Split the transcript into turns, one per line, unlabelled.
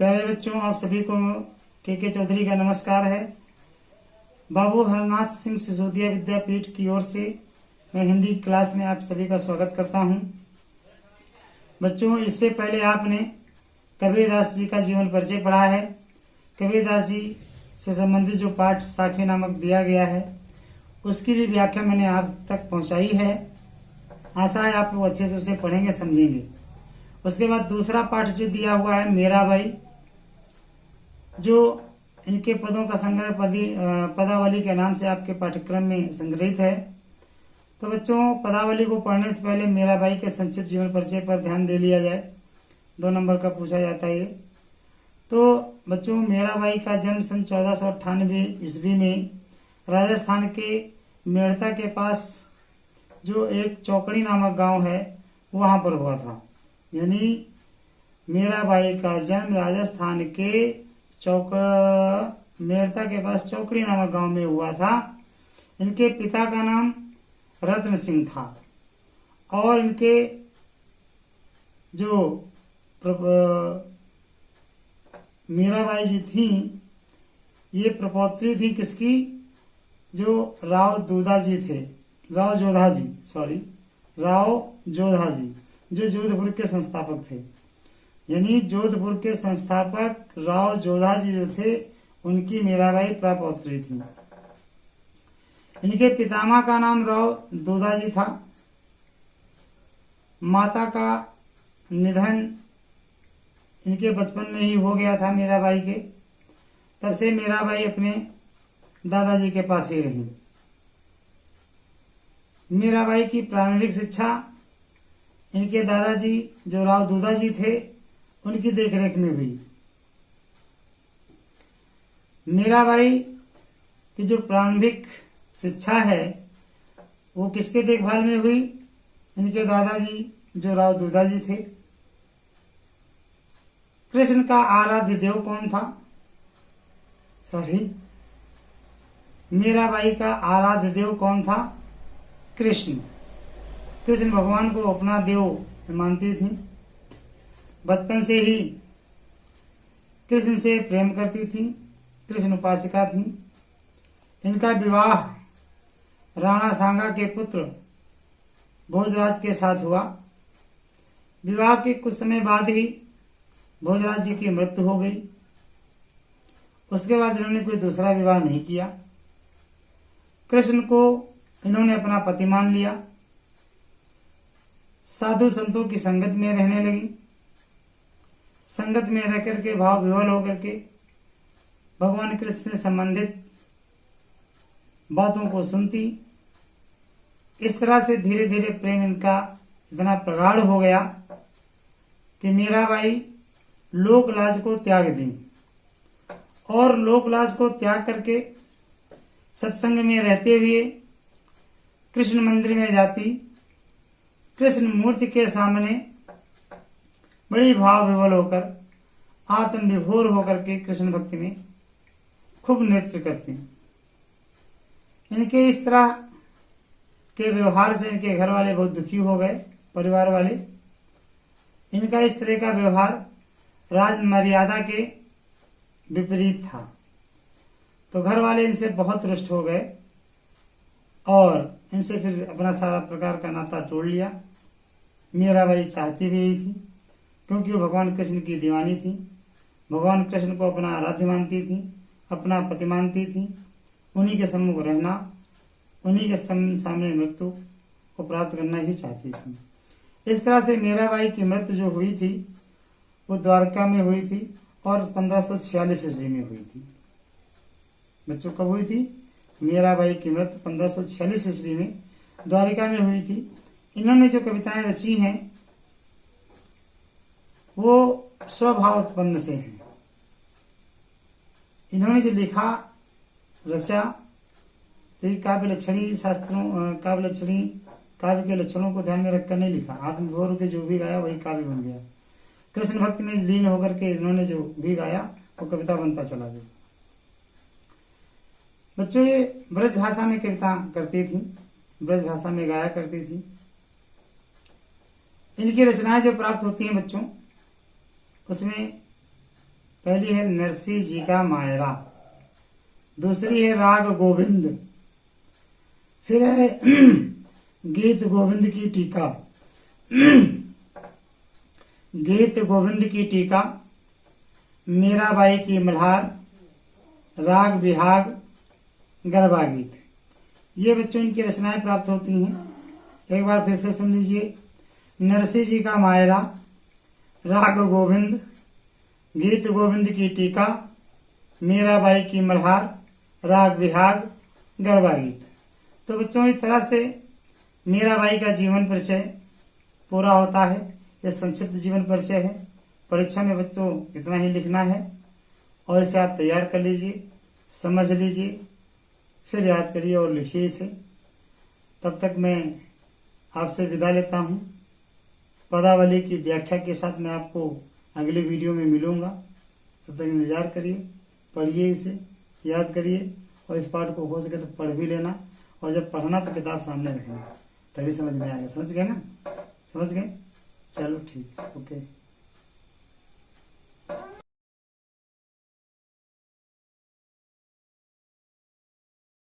प्यारे बच्चों, आप सभी को के चौधरी का नमस्कार है। बाबू हरनाथ सिंह सिसोदिया विद्यापीठ की ओर से मैं हिंदी क्लास में आप सभी का स्वागत करता हूं। बच्चों, इससे पहले आपने कबीरदास जी का जीवन परिचय पढ़ा है। कबीरदास जी से संबंधित जो पाठ साखी नामक दिया गया है उसकी भी व्याख्या मैंने आप तक पहुंचाई है। आशा है आप लोग अच्छे से उसे पढ़ेंगे, समझेंगे। उसके बाद दूसरा पाठ जो दिया हुआ है मीराबाई, जो इनके पदों का संग्रह पदावली के नाम से आपके पाठ्यक्रम में संग्रहित है। तो बच्चों, पदावली को पढ़ने से पहले मीराबाई के संक्षिप्त जीवन परिचय पर ध्यान दे लिया जाए। 2 नंबर का पूछा जाता है ये। तो बच्चों, मीराबाई का जन्म सन 1498 ईस्वी में राजस्थान के मेड़ता के पास जो एक चौकड़ी नामक गांव है वहां पर हुआ था। यानी मीराबाई का जन्म राजस्थान के मेड़ता के पास चौकड़ी नामक गांव में हुआ था। इनके पिता का नाम रत्न सिंह था और इनके जो मीराबाई जी थी, ये प्रपौत्री थी किसकी? जो राव जोधा जी, जो जोधपुर के संस्थापक थे। यानी जोधपुर के संस्थापक राव जोधा जी जो थे, उनकी मीराबाई प्रपौत्री थी। इनके पितामह का नाम राव जोधा जी था। माता का निधन इनके बचपन में ही हो गया था मीराबाई के। तब से मीराबाई अपने दादाजी के पास ही रही। मीराबाई की प्रारंभिक शिक्षा इनके दादाजी जो राव जोधा जी थे उनकी देखरेख में हुई। मीराबाई की जो प्रारंभिक शिक्षा है वो किसके देखभाल में हुई? इनके दादाजी जो राव जोधा जी थे। कृष्ण का आराध्य देव कौन था? मीराबाई का आराध्य देव कौन था? कृष्ण भगवान को अपना देव मानती थी। बचपन से ही कृष्ण से प्रेम करती थी। कृष्ण उपासिका थी। इनका विवाह राणा सांगा के पुत्र भोजराज के साथ हुआ। विवाह के कुछ समय बाद ही भोजराज जी की मृत्यु हो गई। उसके बाद इन्होंने कोई दूसरा विवाह नहीं किया। कृष्ण को इन्होंने अपना पति मान लिया। साधु संतों की संगत में रहने लगी। संगत में रह करके भाव विह्वल होकर के भगवान कृष्ण से संबंधित बातों को सुनती। इस तरह से धीरे धीरे प्रेम इनका इतना प्रगाढ़ हो गया कि मीराबाई लोकलाज को त्याग दी और लोकलाज को त्याग करके सत्संग में रहते हुए कृष्ण मंदिर में जाती। कृष्ण मूर्ति के सामने बड़ी भाव विह्वल होकर, आत्म विभोर होकर के कृष्ण भक्ति में खूब नृत्य करती। इनके इस तरह के व्यवहार से इनके घर वाले बहुत दुखी हो गए, परिवार वाले। इनका इस तरह का व्यवहार राज मर्यादा के विपरीत था। तो घर वाले इनसे बहुत रुष्ट हो गए और इनसे फिर अपना सारा प्रकार का नाता तोड़ लिया। मीराबाई चाहती भी यही थी, क्योंकि वो भगवान कृष्ण की दीवानी थी। भगवान कृष्ण को अपना आराध्य मानती थी, अपना पति मानती थी। उन्हीं के सम्मुख रहना, उन्हीं के सामने मृत्यु को प्राप्त करना ही चाहती थी। इस तरह से मीराबाई की मृत्यु जो हुई थी वो द्वारका में हुई थी और 1546 ईस्वी में हुई थी। बच्चों, कब हुई थी? मीराबाई की मृत्यु 1546 ईस्वी में द्वारिका में हुई थी। इन्होंने जो कविताएं रची हैं वो स्वभाव उत्पन्न से हैं। इन्होंने जो लिखा रचा तो ये काव्य के लक्षणों को ध्यान में रखकर नहीं लिखा। आत्मविभोर के जो भी गाया वही काव्य बन गया। कृष्ण भक्ति में लीन होकर के इन्होंने जो भी गाया वो कविता बनता चला गया। बच्चों, ये ब्रज भाषा में कविता करती थी, ब्रज भाषा में गाया करती थी। इनकी रचनाएं जो प्राप्त होती हैं बच्चों, उसमें पहली है नरसिंह जी का मायरा, दूसरी है राग गोविंद, फिर है गीत गोविंद की टीका, गीत गोविंद की टीका, मीराबाई की मल्हार, राग बिहाग, गरबा गीत। ये बच्चों इनकी रचनाएं प्राप्त होती हैं। एक बार फिर से सुन लीजिए। नरसिंह जी का मायरा, राग गोविंद, गीत गोविंद की टीका, मीराबाई की मल्हार, राग बिहाग, गरबा गीत। तो बच्चों इस तरह से मीराबाई का जीवन परिचय पूरा होता है। यह संक्षिप्त जीवन परिचय है। परीक्षा में बच्चों इतना ही लिखना है और इसे आप तैयार कर लीजिए, समझ लीजिए, फिर याद करिए और लिखिए इसे। तब तक मैं आपसे विदा लेता हूँ। पदावली की व्याख्या के साथ मैं आपको अगले वीडियो में मिलूंगा। तब तक इंतजार करिए, पढ़िए, इसे याद करिए और इस पाठ को हो सके तो पढ़ भी लेना। और जब पढ़ना तो किताब सामने रखना, तभी समझ में आएगा। समझ गए ना? समझ गए? चलो ठीक है, ओके।